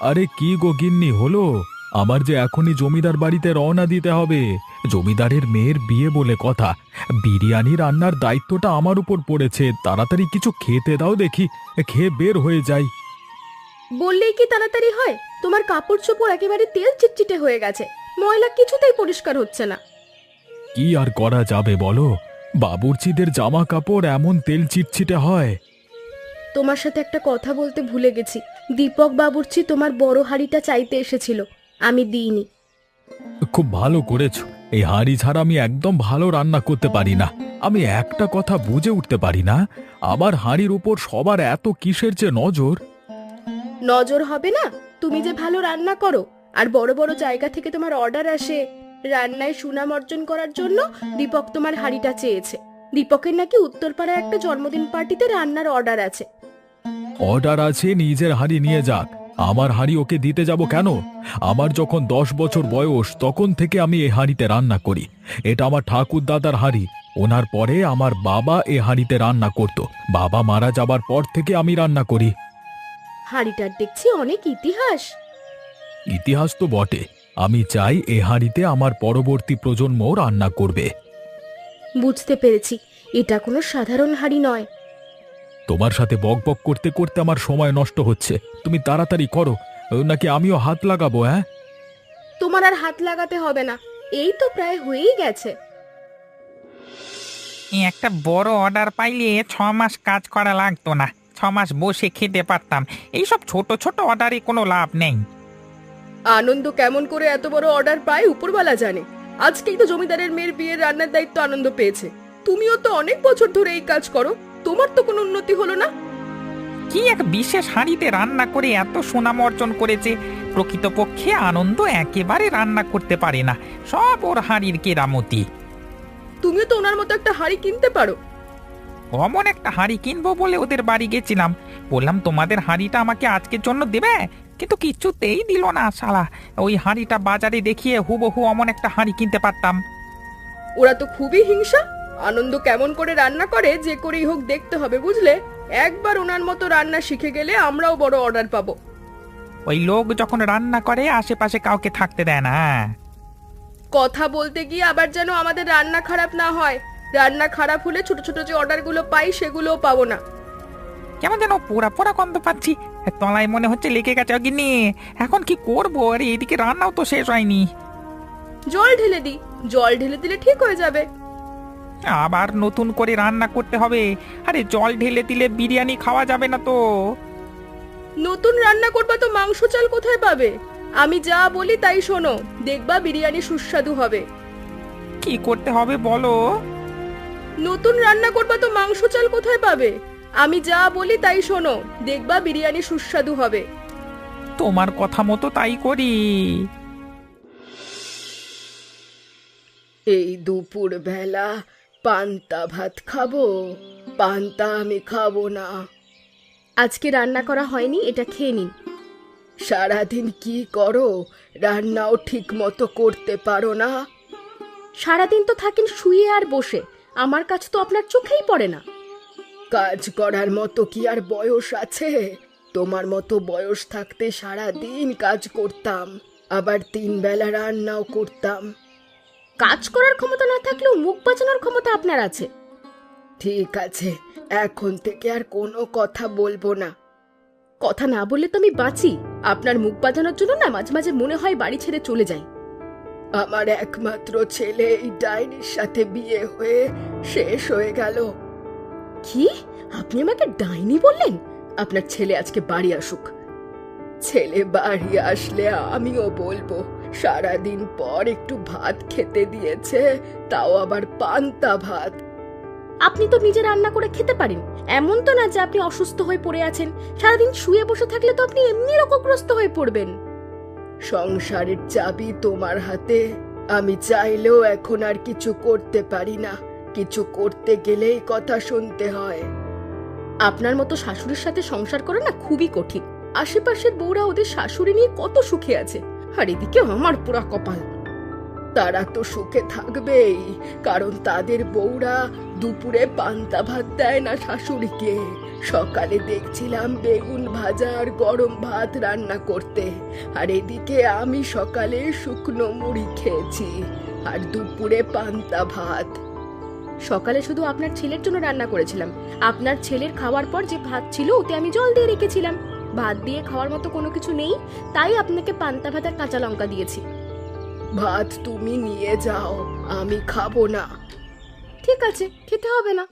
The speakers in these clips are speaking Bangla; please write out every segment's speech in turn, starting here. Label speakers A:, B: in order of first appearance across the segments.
A: আরে কি গো গিন্নি হলো? আমার যে এখনই জমিদার বাড়িতে রওনা দিতে হবে। জমিদারের মেয়ের বিয়ে বলে কথা। বিরিয়ানি রান্নার দায়িত্বটা আমার উপর পড়েছে। তাড়াতাড়ি কিছু খেতে দাও দেখি, খেয়ে বের হয়ে যাই।
B: বললেই কি তাড়াতাড়ি হয়? তোমার কাপড় চোপড় একেবারে তেল চিটচিটে হয়ে গেছে, ময়লা কিছুতেই পরিষ্কার হচ্ছে না।
A: কি আর করা যাবে বলো, বাবুর্চিদের জামা কাপড় এমন তেল চিটচিটে হয়।
B: তোমার সাথে একটা কথা বলতে ভুলে গেছি। দীপক বাবুর্চি তোমার বড় হাঁড়িটা চাইতে এসেছিল, আমি দিইনি।
A: খুব ভালো করেছো। এই হাঁড়ি ছাড়া আমি একদম ভালো রান্না করতে পারি না। আমি একটা কথা বুঝে উঠতে পারি না, আমার হাঁড়ির উপর সবার এত কিসের যে নজর।
B: নজর হবে না? তুমি যে ভালো রান্না করো, আর বড় বড় জায়গা থেকে তোমার অর্ডার আসে। রান্নায় সুনাম অর্জন করার জন্য দীপক তোমার হাঁড়িটা চেয়েছে। দীপকের নাকি উত্তরপাড়ায় একটা জন্মদিন পার্টিতে রান্নার অর্ডার আছে।
A: অর্ডার আছে, নিজের হাঁড়ি নিয়ে যাক। আমার হাঁড়ি ওকে দিতে যাব কেন? আমার যখন 10 বছর বয়স তখন থেকে আমি এই হাঁড়িতে রান্না করি। এটা আমার ঠাকুর দাদার হাঁড়ি। ওনার পরে আমার বাবা এ হাঁড়িতে রান্না করত। বাবা মারা যাবার পর থেকে আমি রান্না করি।
B: হাঁড়িটার দেখছি অনেক ইতিহাস।
A: ইতিহাস তো বটে। আমি চাই এ হাঁড়িতে আমার পরবর্তী প্রজন্ম রান্না করবে।
B: বুঝতে পেরেছি, এটা কোনো সাধারণ হাঁড়ি নয়।
A: তোমার সাথে বক বক করতে করতে আমার সময় নষ্ট হচ্ছে। তুমি তাড়াতাড়ি করো, নাকি আমিও হাত লাগাবো? হ্যাঁ,
B: তোমার আর হাত লাগাতে হবে না, এই তো প্রায় হয়েই গেছে।
C: একটা বড় অর্ডার পাইলে 6 মাস কাজ করা লাগতো না, 6 মাস বসে খেতে পারতাম। এইসব ছোট ছোট অর্ডারে কোনো লাভ নেই।
B: আনন্দ কেমন করে এত বড় অর্ডার পায় উপরওয়ালা জানে। আজকেই তো জমিদারের মেয়ের বিয়ের রান্নার দায়িত্ব আনন্দ পেয়েছে। তুমিও তো অনেক বছর ধরে এই কাজ করো, তোমার তো কোনো উন্নতি হলো না।
C: কি এক বিশেষ হাঁড়িতে রান্না করে এত সুনাম অর্জন করেছে। প্রকৃতপক্ষে আনন্দ একেবারে রান্না করতে পারে না, সব ওর হাঁড়ির কেরামতি।
B: তুমিও তো ওনার মতো একটা হাঁড়ি কিনতে পারো।
C: অমন একটা হাঁড়ি কিনবো বলে ওদের বাড়ি গেছিলাম, বললাম তোমাদের হাঁড়িটা আমাকে আজকের জন্য দেবে, কিন্তু কিছুতেই দিল না শালা। ওই হাঁড়িটা বাজারে দেখিয়ে হুবহু অমন একটা হাঁড়ি কিনতে পারতাম।
B: ওরা তো খুবই হিংসা। আনন্দ কেমন করে রান্না করে যে করেই হোক দেখতে হবে, বুঝলে? একবার ওনার মতো রান্না শিখে গেলে আমরাও বড় অর্ডার পাবো।
C: ওই লোক যখন রান্না করে আশেপাশে কাউকে থাকতে দেয় না।
B: কথা বলতে গিয়ে আবার যেন আমাদের রান্না খারাপ না হয়। রান্না খারাপ হলে ছোট ছোট যে অর্ডারগুলো পাই সেগুলোও পাবো না।
C: কেমন যেন পোড়া পোড়া গন্ধ পাচ্ছি, তলায় মনে হচ্ছে লেগে গেছে। গিন্নি, এখন কি করবো? আরে এদিকে রান্নাও তো শেষ হয়নি।
B: জল ঢেলে দিই, জল ঢেলে দিলে ঠিক হয়ে যাবে।
C: আবার নতুন করে রান্না করতে হবে। আরে জল ঢেলে দিলে বিরিয়ানি খাওয়া যাবে না তো।
B: নতুন রান্না করবা তো মাংস চাল কোথায় পাবে? আমি যা বলি তাই শোনো, দেখবা বিরিয়ানি সুস্বাদু হবে।
C: কি করতে হবে বলো?
B: নতুন রান্না করবা তো মাংস চাল কোথায় পাবে? আমি যা বলি তাই শোনো, দেখবা বিরিয়ানি সুস্বাদু হবে।
C: তোমার কথা মতো তাই করি।
B: এই দুপুর বেলা পান্তা ভাত খাবো? পান্তা আমি খাবো না। আজকে রান্না করা হয়নি, এটা খেয়ে নিন। সারাদিন কি করো? রান্নাও ঠিক মতো করতে পারো না। সারাদিন তো থাকেন শুয়ে আর বসে, আমার কাজ তো আপনার চোখেই পড়ে না। কাজ করার মতো কি আর বয়স আছে? তোমার মতো বয়স থাকতে সারাদিন কাজ করতাম, আবার 3 বেলা রান্নাও করতাম। কাজ করার ক্ষমতা না থাকলেও মুখ বাঁচানোর ক্ষমতা আপনার আছে। ঠিক আছে, এখন থেকে আর কোনো কথা বলবো না। কথা না বললে তো আমি বাঁচি। আপনার মুখ বাঁচানোর জন্য না মাঝে মাঝে মনে হয় বাড়ি ছেড়ে চলে যাই। আমার একমাত্র ছেলে এই ডাইনির সাথে বিয়ে হয়ে শেষ হয়ে গেল। কি? আপনি আমাকে ডাইনি বললেন? আপনার ছেলে আজকে বাড়ি আসুক। ছেলে বাড়ি আসলে আমিও বলবো। সারাদিন পর একটু ভাত খেতে দিয়েছে, তাও আবার পান্তা ভাত। আপনি তো নিজে রান্না করে খেতে পারেন, এমন তো না যে আপনি অসুস্থ হয়ে পড়ে আছেন। সারাদিন শুয়ে বসে থাকলে তো আপনি এমনি রোগগ্রস্ত হয়ে পড়বেন। সংসারের চাবি তোমার হাতে। আমি চাইলেও এখন আর কিছু করতে পারি না। কিছু করতে গেলেই কথা শুনতে হয়। আপনার মতো শাশুড়ির সাথে সংসার করা না খুবই কঠিন। আশেপাশের বউরা ওদের শাশুড়ি নিয়ে কত সুখে আছে, আর এদিকে আমার পুরা কপাল। তারা তো সুখে থাকবেই, কারণ তাদের বউরা দুপুরে পান্তা ভাত দেয় না শাশুড়িকে, সকালে দেখছিলাম বেগুন ভাজা আর গরম ভাত রান্না করতে, আর এদিকে আমি সকালে শুকনো মুড়ি খেয়েছি আর দুপুরে পান্তা ভাত। সকালে শুধু আপনার ছেলের জন্য রান্না করেছিলাম। আপনার ছেলের খাওয়ার পর যে ভাত ছিল ওতে আমি জল দিয়ে রেখেছিলাম। ভাত দিয়ে খাওয়ার মতো কোনো কিছু নেই, তাই আপনাকে পান্তা ভাত আর কাঁচা লঙ্কা দিয়েছি। ভাত তুমি নিয়ে যাও, আমি খাবো না। ঠিক আছে, খেতে হবে না।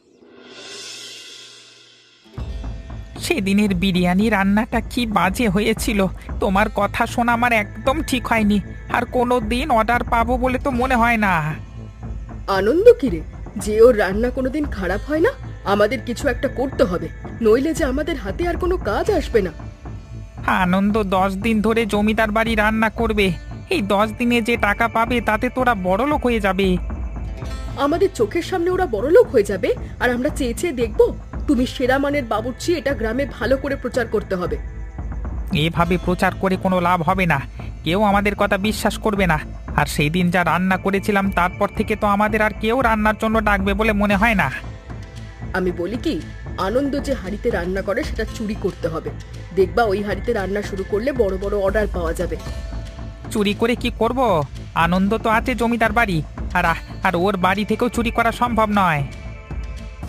C: সেদিনের বিরিয়ানি রান্নাটা কি বাজে হয়েছিল! তোমার কথা শোনা আমার একদম ঠিক হয়নি। আর কোনো দিন অর্ডার পাবো বলে তো মনে হয় না।
B: আনন্দ কিরে, যে ওর রান্না কোনোদিন খারাপ হয় না? আমাদের কিছু একটা করতে হবে, নইলে যে আমাদের হাতে আর কোনো কাজ আসবে না।
C: আনন্দ 10 দিন ধরে জমিদার বাড়ি রান্না করবে। এই 10 দিনে যে টাকা পাবে তাতে তোরা বড়লোক হয়ে যাবে।
B: আমাদের চোখের সামনে ওরা বড়লোক হয়ে যাবে আর আমরা চেয়ে চেয়ে দেখবো? তুমি সেরা মানের বাবুর্চি, এটা গ্রামে ভালো করে প্রচার করতে হবে।
C: এভাবে প্রচার করে কোনো লাভ হবে না, কেউ আমাদের কথা বিশ্বাস করবে না। আর সেই দিন যা রান্না করেছিলাম তারপর থেকে তো আমাদের আর কেউ রান্নার জন্য ডাকবে বলে মনে হয় না।
B: আমি বলি কি, আনন্দ যে হাঁড়িতে রান্না করে সেটা চুরি করতে হবে। দেখবা ওই হাঁড়িতে রান্না শুরু করলে বড় বড় অর্ডার পাওয়া যাবে।
C: চুরি করে কি করব? আনন্দ তো আছে জমিদার বাড়ি, আর ওর বাড়ি থেকেও চুরি করা সম্ভব নয়।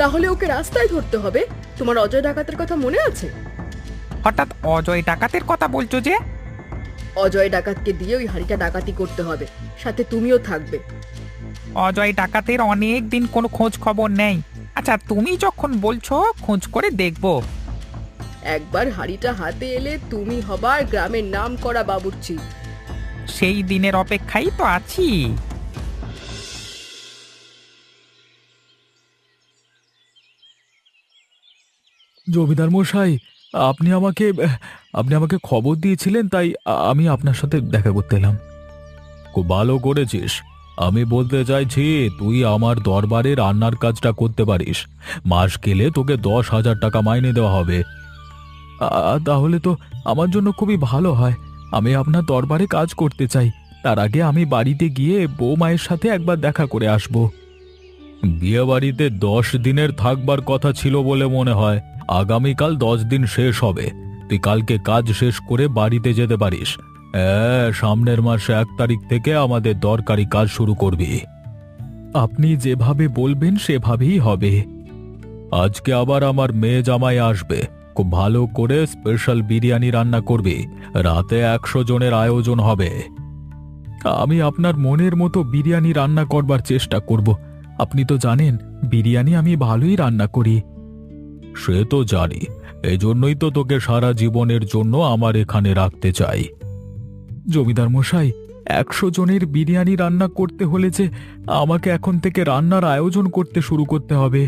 B: তাহলে ওকে রাস্তায় ধরতে হবে। তোমার অজয় ডাকাতের কথা মনে আছে?
C: হঠাৎ অজয় ডাকাতের কথা বলছো যে?
B: অজয় ডাকাতকে দিয়ে ওই হাঁড়িটা ডাকাতি করতে হবে, সাথে তুমিও থাকবে।
C: অজয় ডাকাতের অনেক দিন কোনো খোঁজ খবর নেই। আচ্ছা, তুমি যখন বলছো খোঁজ করে দেখব।
B: একবার হাঁড়িটা হাতে এলে তুমি হবার গ্রামের নাম করা বাবুর্চি।
C: সেই দিনের অপেক্ষায় তো আছি।
A: জমিদার মশাই, আপনি আমাকে আপনি আমাকে খবর দিয়েছিলেন, তাই আমি আপনার সাথে দেখা করতে এলাম। খুব ভালো করেছিস। আমি বলতে চাইছি, তুই আমার দরবারে রান্নার কাজটা করতে পারিস। মাস গেলে তোকে 10,000 টাকা মাইনে দেওয়া হবে। তাহলে তো আমার জন্য খুবই ভালো হয়। আমি আপনার দরবারে কাজ করতে চাই। তার আগে আমি বাড়িতে গিয়ে বৌমায়ের সাথে একবার দেখা করে আসব। বিয়ে বাড়িতে 10 দিনের থাকবার কথা ছিল বলে মনে হয়। আগামীকাল 10 দিন শেষ হবে। তুই কালকে কাজ শেষ করে বাড়িতে যেতে পারিস। হ্যাঁ, সামনের মাসে 1 তারিখ থেকে আমাদের দরকারি কাজ শুরু করবি। আপনি যেভাবে বলবেন সেভাবেই হবে। আজকে আবার আমার মেয়ে জামাই আসবে। খুব ভালো করে স্পেশাল বিরিয়ানি রান্না করবে। রাতে 100 জনের আয়োজন হবে। আমি আপনার মনের মতো বিরিয়ানি রান্না করবার চেষ্টা করব। আপনি তো জানেন বিরিয়ানি আমি ভালোই রান্না করি। সে তো জানি, এজন্যই তো তোকে সারা জীবনের জন্য আমার এখানে রাখতে চাই। জমিদার মশাই, 100 জনের বিরিয়ানি রান্না করতে হলে যে আমাকে এখন থেকে রান্নার আয়োজন করতে শুরু করতে হবে।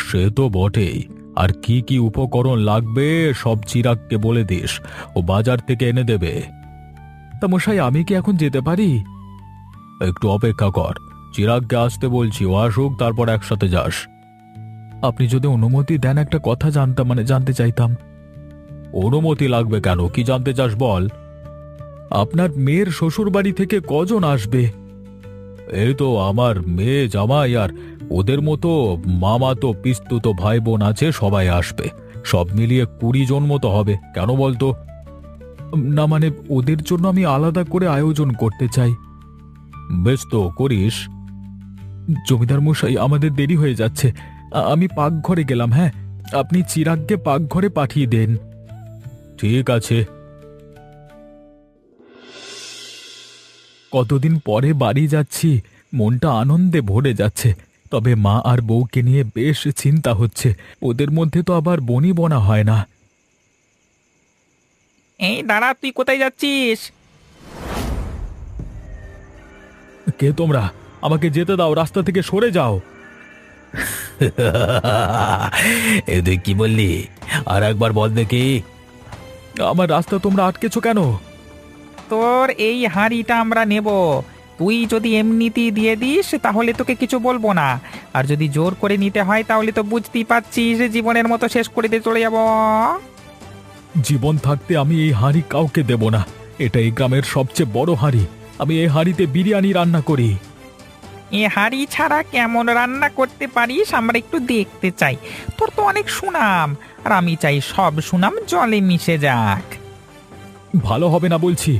A: সে তো বটেই। আর কি কি উপকরণ লাগবে সব চিরাগকে বলে দিস, ও বাজার থেকে এনে দেবে। তা মশাই, আমি কি এখন যেতে পারি? একটু অপেক্ষা কর, চিরাগকে আসতে বলছি, ও আসুক, তারপর একসাথে যাস। আপনি যদি অনুমতি দেন, একটা কথা জানতে চাইতাম। অনুমতি লাগবে কেন? কি জানতে চাস বল। আপনার মেয়ের শ্বশুর বাড়ি থেকে কজন আসবে? এই তো আমার মেয়ে জামাই আর ওদের মতো মামাতো পিস্তুতো ভাই বোন আছে, সবাই আসবে। সব মিলিয়ে 20 জন মতো হবে। কেন বলতো? না মানে, ওদের জন্য আমি আলাদা করে আয়োজন করতে চাই। বেশ, তো করিস। জমিদার মশাই, আমাদের দেরি হয়ে যাচ্ছে। আমি পাকঘরে গেলাম। হ্যাঁ, আপনি চিরাগকে পাকঘরে পাঠিয়ে দেন। ঠিক আছে। কতদিন পরে বাড়ি যাচ্ছি, মনটা আনন্দে ভরে যাচ্ছে। তবে মা আর বউকে নিয়ে বেশ চিন্তা হচ্ছে। ওদের মধ্যে তো আবার বনি বনা হয় না।
C: এই দাঁড়া, তুই কোথায় যাচ্ছিস?
A: কে তোমরা? আমাকে যেতে দাও, রাস্তা থেকে সরে যাও। এ তুই কি বললি? আর একবার বল দেখি। আমার রাস্তা তোমরা আটকেছো কেন?
C: তোর এই হাঁড়িটা আমরা নেব। তুই যদি এমনিতেই দিয়ে দিস তাহলে তোকে কিছু বলবো না, আর যদি জোর করে নিতে হয় তাহলে তো বুঝতেই পারছিস জীবনের মতো শেষ করে দিয়ে চলে যাব।
A: জীবন থাকতে আমি এই হাঁড়ি কাউকে দেব না। এটা এই গ্রামের সবচেয়ে বড় হাঁড়ি। আমি এই হাঁড়িতে বিরিয়ানি রান্না করি।
C: এ হাঁড়ি ছাড়া কেমন রান্না করতে পারিস আমরা একটু দেখতে চাই। তোর তো অনেক সুনাম, আর আমি চাই সব সুনাম জলে মিশে যাক।
A: ভালো হবে না বলছি।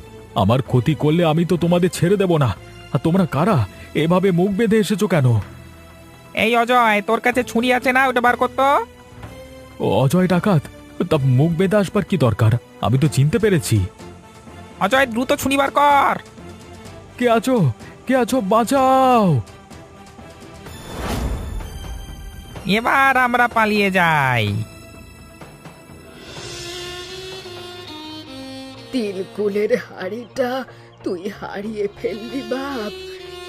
A: আমার ক্ষতি করলে আমি তো তোমাদের ছেড়ে দেব না। আর তোমরা কারা? এভাবে মুখ বেঁধে এসেছো কেন?
C: এই অজয়, তোর কাছে ছুরি আছে না? ওটা বার করতো।
A: ও অজয় ডাকাত? তা মুখ বেঁধে আসবার কি দরকার? আমি তো চিনতে পেরেছি।
C: অজয়, দ্রুত ছুরি বার কর।
A: কে আছো? কে আছো? বাঁচাও!
C: এবার আমরা পালিয়ে যাই।
B: তিন কুলের হাড়িটা তুই হারিয়ে ফেললি বাপ।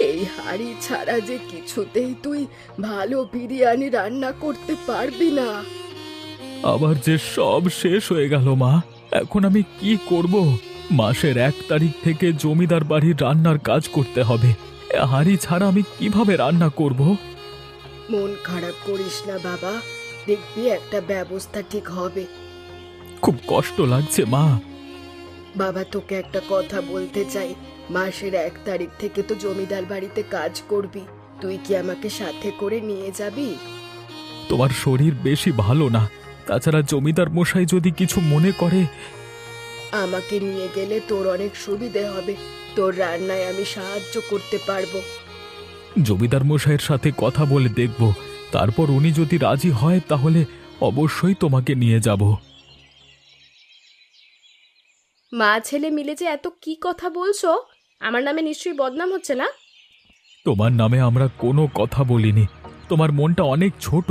B: এই হাড়ি ছাড়া যে কিছুতেই তুই ভালো বিরিয়ানি রান্না করতে পারবি না।
A: আবার যে সব শেষ হয়ে গেল মা। এখন আমি কি করব? মাসের 1 তারিখ থেকে জমিদার বাড়ির রান্নার কাজ করতে হবে। এ হাঁড়ি ছাড়া আমি কিভাবে রান্না করব?
B: মন খারাপ করিস না বাবা, দেখবি একটা ব্যবস্থা ঠিক হবে।
A: খুব কষ্ট লাগছে মা।
B: বাবা, তোকে একটা কথা বলতে চাই। মাসের 1 তারিখ থেকে তো জমিদার বাড়িতে কাজ করবি, তুই কি আমাকে সাথে করে নিয়ে যাবি?
A: তোমার শরীর বেশি ভালো না, তাছাড়া জমিদার মশাই যদি কিছু মনে করে।
B: আমাকে নিয়ে গেলে তোর অনেক সুবিধে হবে, তোর রান্নায় আমি সাহায্য করতে পারবো।
A: জমিদার মশাইয়ের সাথে কথা বলে দেখব, তারপর উনি যদি রাজি হয় তাহলে অবশ্যই তোমাকে নিয়ে যাব।
B: মা ছেলে মিলে যে এত কি কথা বলছো? আমার নামে নিশ্চয়ই বদনাম হচ্ছে না?
A: তোমার নামে আমরা কোনো কথা বলিনি। তোমার মনটা অনেক ছোট,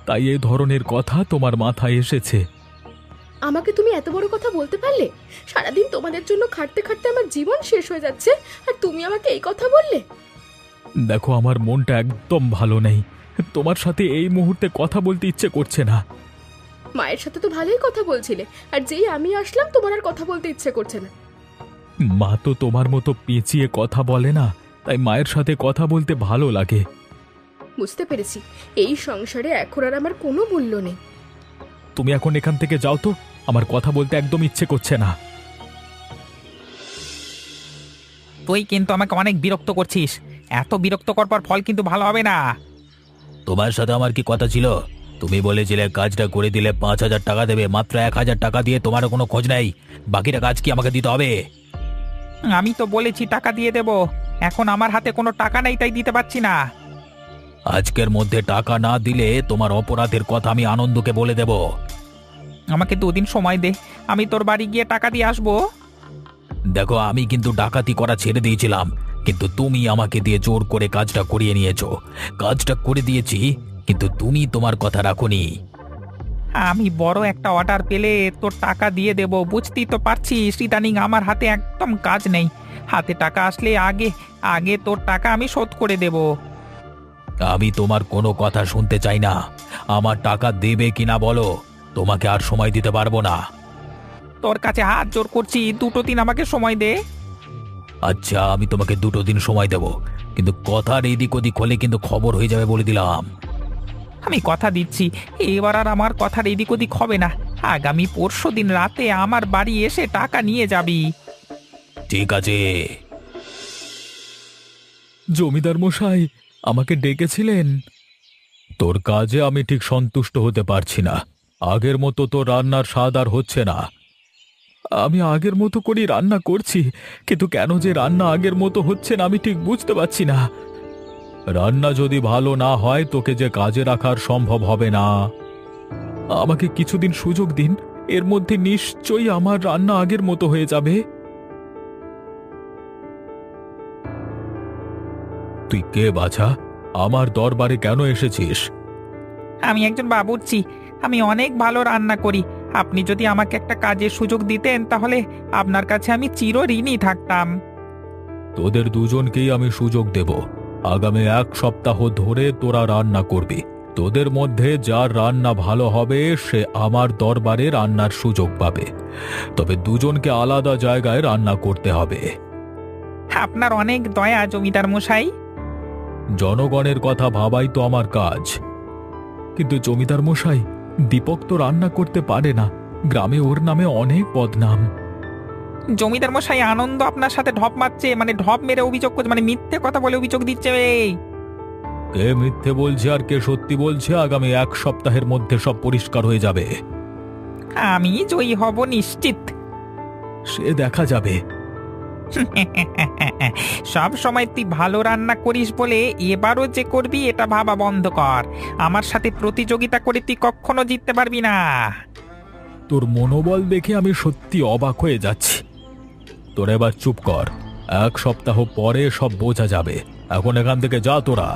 A: তাই এই ধরনের কথা তোমার মাথায় এসেছে।
B: আমাকে তুমি এত বড় কথা বলতে পারলে? সারাদিন তোমাদের জন্য খাটতে খাটতে আমার জীবন শেষ হয়ে যাচ্ছে, আর তুমি আমাকে এই কথা বললে?
A: দেখো, আমার মনটা একদম ভালো নেই। তোমার সাথে এই মুহূর্তে কথা বলতে ইচ্ছে করছে না।
B: মায়ের সাথে তো ভালোই কথা বলছিলে, আর যেই আমি আসলাম তোমার আর কথা বলতে ইচ্ছে করছে না।
A: মা তো তোমার মতো পেঁচিয়ে কথা বলে না, তাই মায়ের সাথে কথা বলতে ভালো লাগে।
B: বুঝতে পেরেছি, এই সংসারে এখন আর আমার কোনো মূল্য নেই।
A: তুমি এখন এখান থেকে যাও তো, আমার কথা বলতে একদম ইচ্ছে করছে না।
C: তুই কিন্তু আমাকে অনেক বিরক্ত করছিস। এত বিরক্ত করবার ফল কিন্তু ভালো হবে না।
D: তোমার সাথে আমার কি কথা ছিল? তুমি বলেছিলে কাজটা করে দিলে 5,000 টাকা দেবে। মাত্র 1,000 টাকা দিয়ে তোমারও কোনো খোঁজ নাই। বাকিটা কাজ কি আমাকে দিতে হবে?
C: আমি তো বলেছি টাকা দিয়ে দেব, এখন আমার হাতে কোনো টাকা নেই, তাই দিতে পারছি না।
D: আজকের মধ্যে টাকা না দিলে তোমার অপরাধের কথা আমি আনন্দকে বলে দেব।
C: আমাকে 2 দিন সময় দে, আমি তোর বাড়ি গিয়ে টাকা দিয়ে আসবো।
D: দেখো, আমি কিন্তু ডাকাতি করা ছেড়ে দিয়েছিলাম, কিন্তু তুমি আমাকে দিয়ে জোর করে কাজটা করিয়ে নিয়েছো। কাজটা করে দিয়েছি, কিন্তু তুমি তোমার কথা রাখোনি।
C: আমি বড় একটা অর্ডার পেলে তোর টাকা দিয়ে দেব, বুঝতেই তো পারছিস ইদানিং আমার হাতে একদম কাজ নেই। হাতে টাকা আসলে আগে আগে তোর টাকা আমি শোধ করে দেব।
D: আমি তোমার কোনো কথা শুনতে চাই না। আমার টাকা দেবে কিনা বলো, তোমাকে আর সময় দিতে পারবো না।
C: তোর কাছে হাত জোর করছি, 2 দিন আমাকে সময় দে।
D: আচ্ছা, আমি তোমাকে 2 দিন সময় দেব, কিন্তু কথার এদিক ওদিক হলে কিন্তু খবর হয়ে যাবে বলে দিলাম।
C: আমি কথা দিচ্ছি, এবার আর আমার কথার এদিক ওদিক হবে না। আগামী পরশুদিন রাতে আমার বাড়ি এসে টাকা নিয়ে যাবি।
D: ঠিক আছে।
A: জমিদার মশাই, আমাকে ডেকেছিলেন? তোর কাজে আমি ঠিক সন্তুষ্ট হতে পারছি না। আগের মতো তো রান্নার স্বাদ আর হচ্ছে না। আমি আগের মতো করেই রান্না করছি, কিন্তু কেন যে রান্না আগের মতো হচ্ছে না আমি ঠিক বুঝতে পারছি না। রান্না যদি ভালো না হয় তোকে যে কাজে রাখার সম্ভব হবে না। আমাকে কিছুদিন সুযোগ দিন, এর মধ্যে নিশ্চয়ই আমার রান্না আগের মতো হয়ে যাবে। তুই কে বাছা? আমার দরবারে কেন এসেছিস?
C: আমি একজন বাবুর্চি, আমি অনেক ভালো রান্না করি। আপনি যদি আমাকে একটা কাজের সুযোগ দিতেন তাহলে আপনার কাছে আমি চিরঋণী থাকতাম।
A: তোদের দুজনকেই আমি সুযোগ দেব। আগামী 1 সপ্তাহ ধরে তোরা রান্না করবি। তোদের মধ্যে যার রান্না ভালো হবে সে আমার দরবারে রান্নার সুযোগ পাবে। তবে দুজনকে আলাদা জায়গায় রান্না করতে হবে।
C: আপনার অনেক দয়া জমিদার মশাই।
A: জনগণের কথা ভাবাই তো আমার কাজ। কিন্তু জমিদার মশাই, দীপক তো রান্না করতে পারে না। গ্রামে ওর নামে অনেক বদনাম।
C: জমিদার মশাই, আনন্দ আপনার সাথে ঢপ মারছে, মানে ঢপ মেরে অভিযোগ করছে, মানে মিথ্যে কথা বলে অভিযোগ দিচ্ছে।
A: কে মিথ্যে বলছে আর কে সত্যি বলছে আগামী 1 সপ্তাহের মধ্যে সব পরিষ্কার হয়ে যাবে।
C: আমি জয়ী হব নিশ্চিত।
A: সে দেখা যাবে।
C: সব সময় তুই ভালো রান্না করিস বলে এবারও যে করবি এটা ভাবা বন্ধ কর। আমার সাথে প্রতিযোগিতা করে তুই কখনো জিততে পারবি না।
A: তোর মনোবল দেখে আমি সত্যি অবাক হয়ে যাচ্ছি। তোর এবার চুপ কর, 1 সপ্তাহ পরে সব বোঝা যাবে। এখন এখান থেকে যা তোরা।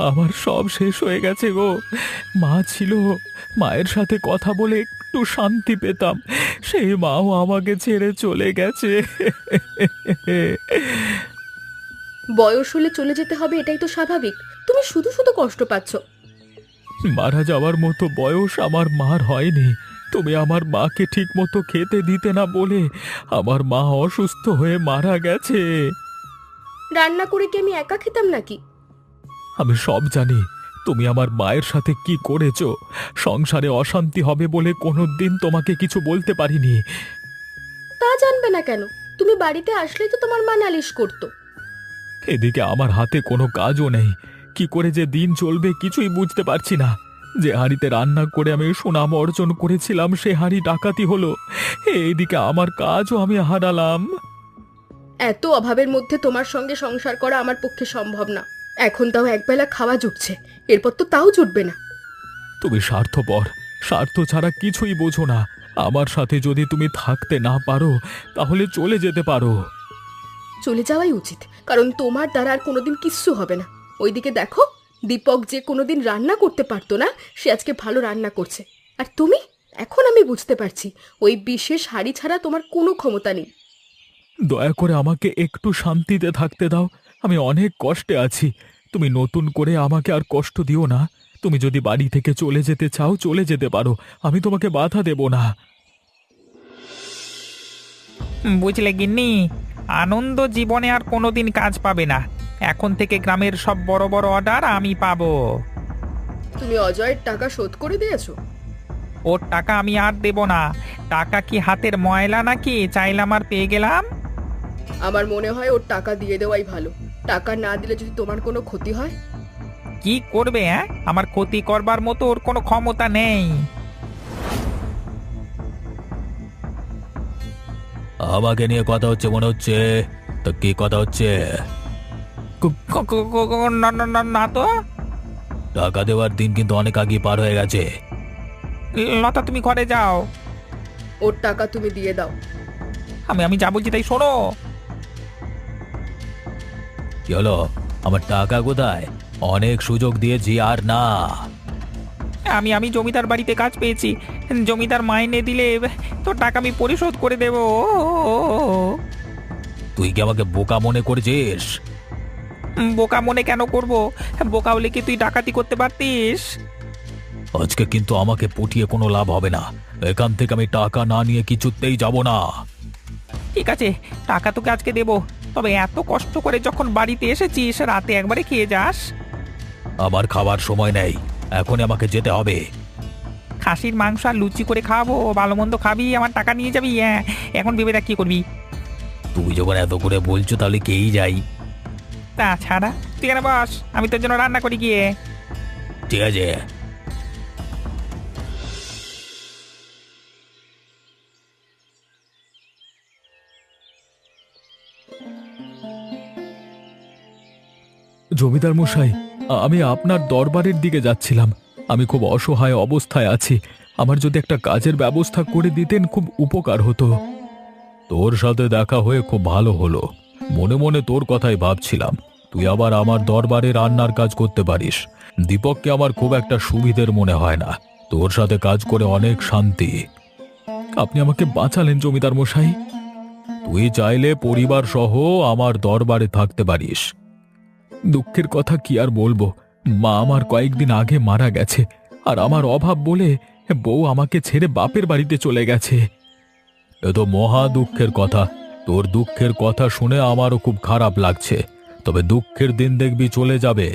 A: আমার সব শেষ হয়ে গেছে গো। মা ছিল, মায়ের সাথে কথা বলে একটু শান্তি পেতাম, সেই মাও আমাকে ছেড়ে চলে গেছে।
B: বয়স হলে চলে যেতে হবে, এটাই তো স্বাভাবিক। তুমি শুধু শুধু কষ্ট পাচ্ছ।
A: মারা যাওয়ার মতো বয়স আমার মার হয়নি। তুমি আমার মাকে ঠিক মতো খেতে দিতে না বলে আমার মা অসুস্থ হয়ে মারা গেছে।
B: রান্না করে কি আমি একা খেতাম নাকি?
A: আমি সব জানি তুমি আমার মায়ের সাথে কি করেছো। সংসারে অশান্তি হবে বলে কোনোদিন তোমাকে কিছু বলতে পারিনি।
B: তা জানবে না কেন? তুমি বাড়িতে আসলেই তো তোমার মা নালিশ করতো।
A: এদিকে আমার হাতে কোনো কাজও নেই, কি করে যে দিন চলবে কিছুই বুঝতে পারছি না। যে হাঁড়িতে রান্না করে আমি সুনাম অর্জন করেছিলাম সে হাঁড়ি ডাকাতি হলো, এইদিকে আমার কাজও আমি হারালাম।
B: এত অভাবের মধ্যে তোমার সঙ্গে সংসার করা আমার পক্ষে সম্ভব না। এখন তাও একবেলা খাওয়া জুটছে, এরপর তো তাও জুটবে না।
A: তুমি স্বার্থপর, স্বার্থ ছাড়া কিছুই বোঝো না। আমার সাথে যদি তুমি থাকতে না পারো তাহলে চলে যেতে পারো।
B: চলে যাওয়াই উচিত, কারণ তোমার দ্বারা আর কোনোদিন কিচ্ছু হবে না। ওইদিকে দেখো, দীপক যে কোনোদিন রান্না করতে পারতো না সে আজকে ভালো রান্না করছে। আর তুমি, এখন আমি বুঝতে পারছি ওই বিশেষ হাঁড়ি ছাড়া তোমার কোনো ক্ষমতা নেই।
A: দয়া করে আমাকে একটু শান্তিতে থাকতে দাও, আমি অনেক কষ্টে আছি। তুমি নতুন করে আমাকে আর কষ্ট দিও না। তুমি যদি বাড়ি থেকে চলে যেতে চাও চলে যেতে পারো, আমি তোমাকে বাধা দেব না।
C: বুঝলে গিন্নি, আনন্দ জীবনে আর কোনোদিন কাজ পাবে না। এখন থেকে গ্রামের সব বড় বড় অর্ডার আমি পাবো।
B: তুমি অজয়ের টাকা শোধ করে দিয়েছো?
C: ওর টাকা আমি আর দেব না। টাকা কি হাতের ময়লা নাকি চাইলাম আর পেয়ে গেলাম?
B: আমার মনে হয় ওর টাকা দিয়ে দেওয়াই ভালো। টাকা না দিলে যদি তোমার কোনো ক্ষতি হয়?
C: কি করবে? আমার ক্ষতি করবার মতো ওর কোনো ক্ষমতা নেই।
D: আমাকে নিয়ে কথা হচ্ছে মনে হচ্ছে। তো কি কথা হচ্ছে?
C: না তো।
D: টাকা দেওয়ার দিন কিন্তু অনেক আগে পার হয়ে গেছে।
C: লতা, তুমি ঘরে যাও।
B: ওর টাকা তুমি দিয়ে দাও।
C: আমি যা বলছি তাই শোনো।
D: কি হলো? আমার টাকা কোথায়? অনেক সুযোগ দিয়েছি আর না।
C: আমি জমিদার বাড়িতে কাজ পেয়েছি। জমিদার মাইনে দিলে তোর টাকা আমি পরিশোধ করে দেব।
D: তুই কি আমাকে বোকা মনে করেছিস?
C: বোকা মনে কেন করব? বোকা হলে কি তুই ডাকাতি করতে পারতিস?
D: আজকে কিন্তু আমাকে পটিয়ে কোনো লাভ হবে না। এখান থেকে আমি টাকা না নিয়ে কিছুতেই যাব না।
C: ঠিক আছে, টাকা তোকে আজকে দেব, তবে এত কষ্ট করে যখন বাড়িতে এসেছিস রাতে একবারে খেয়ে যাস।
D: আমার খাবার সময় নেই, এখনই আমাকে যেতে হবে।
C: খাসির মাংস আর লুচি করে খাওয়াবো, ভালো মন্দ খাবি, আমার টাকা নিয়ে যাবি। হ্যাঁ, এখন ভেবে দেখ কি করবি।
D: তুই যখন এত করে বলছো তাহলে কেই যাই।
C: তাছাড়া তুই কেন বস, আমি তোর জন্য রান্না করি গিয়ে।
D: ঠিক আছে।
A: জমিদার মশাই, আমি আপনার দরবারের দিকে যাচ্ছিলাম। আমি খুব অসহায় অবস্থায় আছি, আমার যদি একটা কাজের ব্যবস্থা করে দিতেন খুব উপকার হতো। তোর সাথে দেখা হয়ে খুব ভালো হলো। মনে মনে তোর কথাই ভাবছিলাম, তুই আবার আমার দরবারে রান্নার কাজ করতে পারিস। দীপককে আমার খুব একটা সুবিধের মনে হয় না, তোর সাথে কাজ করে অনেক শান্তি। আপনি আমাকে বাঁচালেন জমিদার মশাই। তুই চাইলে পরিবার সহ আমার দরবারে থাকতে পারিস। দুঃখের কথা কি আর বলবো, মা আমার কয়েকদিন আগে মারা গেছে, আর আমার অভাব বলে বউ আমাকে ছেড়ে বাপের বাড়িতে চলে গেছে। এ তো মহা দুঃখের কথা। তোর দুঃখের কথা শুনে আমারও খুব খারাপ লাগছে, তবে দুঃখের দিন দেখবি চলে যাবে।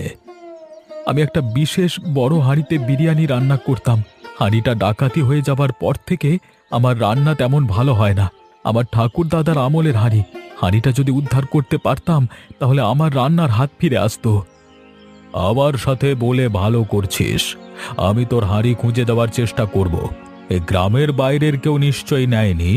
A: আমি একটা বিশেষ বড় হাঁড়িতে বিরিয়ানি রান্না করতাম। হাঁড়িটা ডাকাতি হয়ে যাবার পর থেকে আমার রান্না তেমন ভালো হয় না। আমার ঠাকুর দাদার আমলের হাঁড়ি, হাঁড়িটা যদি উদ্ধার করতে পারতাম তাহলে আমার রান্নার হাত ফিরে আসতো। আমার সাথে বলে ভালো করছিস। আমি তোর হাঁড়ি খুঁজে দেওয়ার চেষ্টা করব। এ গ্রামের বাইরের কেউ নিশ্চয়ই নেয়নি।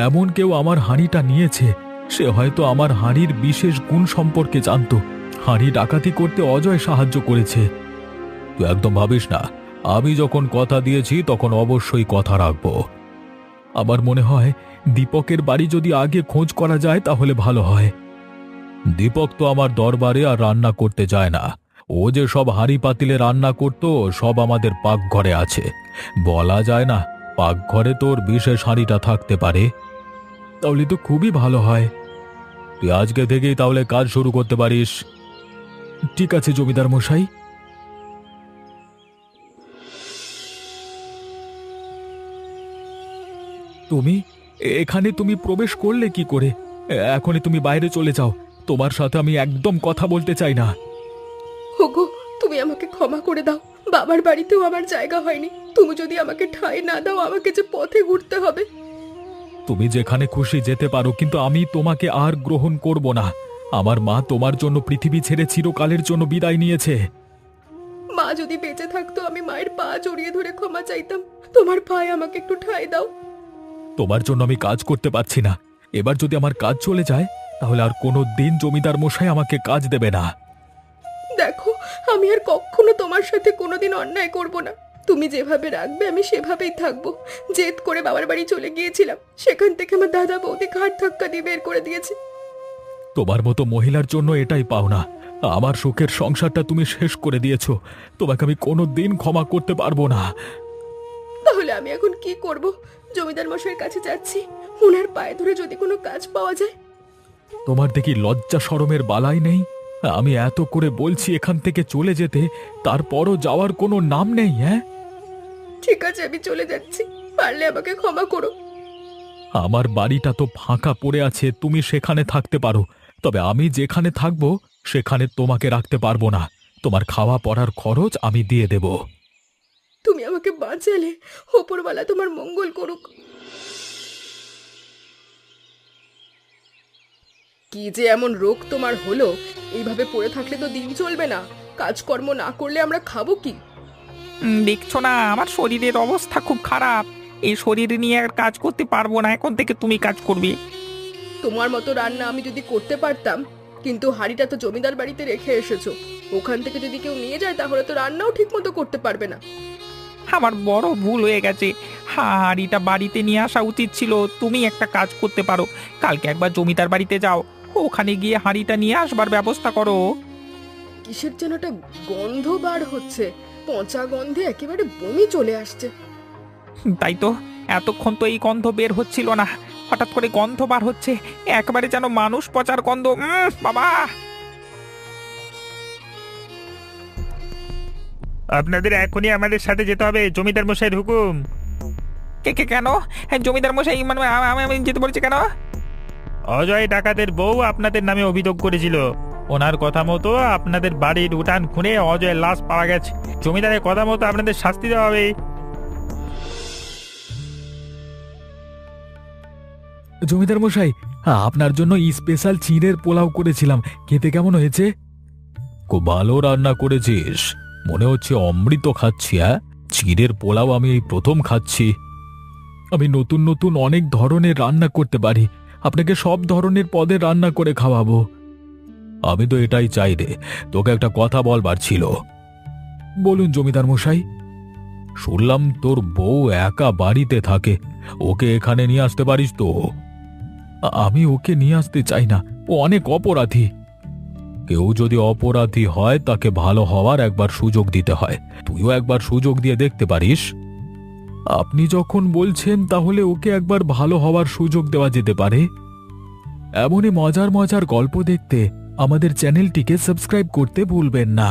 A: এমন কেউ আমার হাঁড়িটা নিয়েছে, সে হয়তো আমার হাঁড়ির বিশেষ গুণ সম্পর্কে জানতো। হাঁড়ি ডাকাতি করতে অজয় সাহায্য করেছে। তুই একদম ভাবিস না, আমি যখন কথা দিয়েছি তখন অবশ্যই কথা রাখবো। আমার মনে হয় দীপকের বাড়ি যদি আগে খোঁজ করা যায় তাহলে ভালো হয়। দীপক তো আমার দরবারে আর রান্না করতে যায় না। ও যে সব হাঁড়ি পাতিলে রান্না করত সব আমাদের পাকঘরে আছে। বলা যায় না পাকঘরে তোর বিশেষ হাঁড়িটা থাকতে পারে। তাহলে তো খুবই ভালো হয়। তুই আজকে থেকেই তাহলে কাজ শুরু করতে পারিস। ঠিক আছে জমিদার মশাই। তুমি এখানে তুমি প্রবেশ করলে কি করে? এখনই তুমি বাইরে চলে যাও। তোমার সাথে আমি একদম কথা বলতে চাই না।
B: ওগো, তুমি আমাকে ক্ষমা করে দাও। বাবার বাড়িতেও আমার জায়গা হয়নি। তুমি যদি আমাকে ঠাঁই না দাও, আমাকে যে পথে ঘুরতে হবে।
A: তুমি যেখানে খুশি যেতে পারো, কিন্তু আমি তোমাকে আর গ্রহণ করব না। আমার মা তোমার জন্য পৃথিবী ছেড়ে চিরকালের জন্য বিদায় নিয়েছে।
B: মা যদি বেঁচে থাকতো, আমি মায়ের পা জড়িয়ে ধরে ক্ষমা চাইতাম। তোমার পায়ে আমাকে একটু ঠাঁই দাও।
A: তোমার জন্য আমি কাজ করতে পারছি না। এবার যদি আমার কাজ চলে যায় তাহলে আর কোনো দিন জমিদার মশাই আমাকে কাজ দেবে না।
B: দেখো, আমি আর কখনো তোমার সাথে কোনোদিন অন্যায় করব না। তুমি যেভাবে রাখবে আমি সেভাবেই থাকবো। জেদ করে বাবার বাড়ি চলে গিয়েছিলাম, সেখান থেকে আমার দাদা বৌদি ঘাট ধাক্কা দিয়ে বের করে দিয়েছে।
A: তোমার মতো মহিলার জন্য এটাই পাওনা। আমার সুখের সংসারটা তুমি শেষ করে দিয়েছো। তোমাকে আমি কোনো দিন ক্ষমা করতে পারবো না।
B: তাহলে আমি এখন কি করব? জমিদার মশাইয়ের কাছে যাচ্ছি। ওনার পায়ে ধরে যদি কোনো কাজ পাওয়া যায়।
A: তোমার দেখি লজ্জা শরমের বালাই নেই? আমি এত করে বলছি এখান থেকে চলে যেতে, তারপরও যাওয়ার কোনো নাম নেই। হ্যাঁ,
B: ঠিক আছে, আমি চলে যাচ্ছি। পারলে আমাকে ক্ষমা করো।
A: আমার বাড়িটা তো ফাঁকা পড়ে আছে, তুমি সেখানে থাকতে পারো। তবে আমি যেখানে থাকবো সেখানে তোমাকে রাখতে পারবো না। তোমার খাওয়া পড়ার খরচ আমি দিয়ে দেব।
B: তুমি আমাকে বাঁচালে, ওপরওয়ালা তোমার মঙ্গল করুক। কি যে এমন রোগ তোমার হলো? এইভাবে পড়ে থাকলে তো দিন চলবে না। কাজকর্ম না করলে আমরা খাবো কি?
C: দেখছো না আমার শরীরের অবস্থা খুব খারাপ। এই শরীর নিয়ে আর কাজ করতে পারবো না। এখন থেকে তুমি কাজ করবে।
B: তোমার মতো রান্না আমি যদি করতে পারতাম, কিন্তু হাঁড়িটা তো জমিদার বাড়িতে রেখে এসেছো। ওখান থেকে যদি কেউ নিয়ে যায় তাহলে তো রান্নাও ঠিক মতো করতে পারবে না।
C: আমার বড় ভুল হয়ে গেছে। হাঁড়িটা বাড়িতে নিয়ে আসা উচিত ছিল। তুমি একটা কাজ করতে পারো, কালকে একবার জমিদার বাড়িতে যাও, ওখানে গিয়ে হাঁড়িটা নিয়ে আসবার ব্যবস্থা করো।
B: কিসের যেন একটা গন্ধ বার হচ্ছে। পচা গন্ধে একেবারে বমি চলে আসছে।
C: তাই তো, এতক্ষণ তো এই গন্ধ বের হচ্ছিল না, হঠাৎ করে গন্ধ বার হচ্ছে। একবারে যেন মানুষ পচার গন্ধ। বাবা,
E: আপনাদের এখনই আমাদের সাথে যেতে হবে, জমিদার মশাইয়ের হুকুম।
C: কে কে কেন? জমিদার মশাই মানে আমি যেতে বলছি কেন?
E: অজয় ডাকাতের বউ আপনাদের নামে অভিযোগ করেছিল। ওনার কথা মতো আপনাদের বাড়ির উঠান খুঁড়ে অজয়ের লাশ পাওয়া গেছে। জমিদারের কথা মতো আপনাদের শাস্তি দেওয়া হবে।
A: জমিদার মশাই, আপনার জন্য স্পেশাল চিড়ের পোলাও করেছিলাম। খেতে কেমন হয়েছে? খুব ভালো রান্না করেছিস। মনে হচ্ছে অমৃত খাচ্ছি। চিড়ের পোলাও আমি এই প্রথম খাচ্ছি। আমি নতুন নতুন অনেক ধরনের রান্না করতে পারি। আপনাকে সব ধরনের পদের রান্না করে খাওয়াবো। আমি তো এটাই চাই রে। তোকে একটা কথা বলবার ছিল। বলুন জমিদার মশাই। শুনলাম তোর বউ একা বাড়িতে থাকে, ওকে এখানে নিয়ে আসতে পারিস তো? আমি ওকে নিয়ে আসতে চাই না, ও অনেক অপরাধী। কেউ যদি অপরাধী হয় তাকে ভালো হওয়ার একবার সুযোগ দিতে হয়। তুইও একবার সুযোগ দিয়ে দেখতে পারিস। আপনি যখন বলছেন তাহলে ওকে একবার ভালো হওয়ার সুযোগ দেওয়া যেতে পারে। এমনই মজার মজার গল্প দেখতে আমাদের চ্যানেলটিকে সাবস্ক্রাইব করতে ভুলবেন না।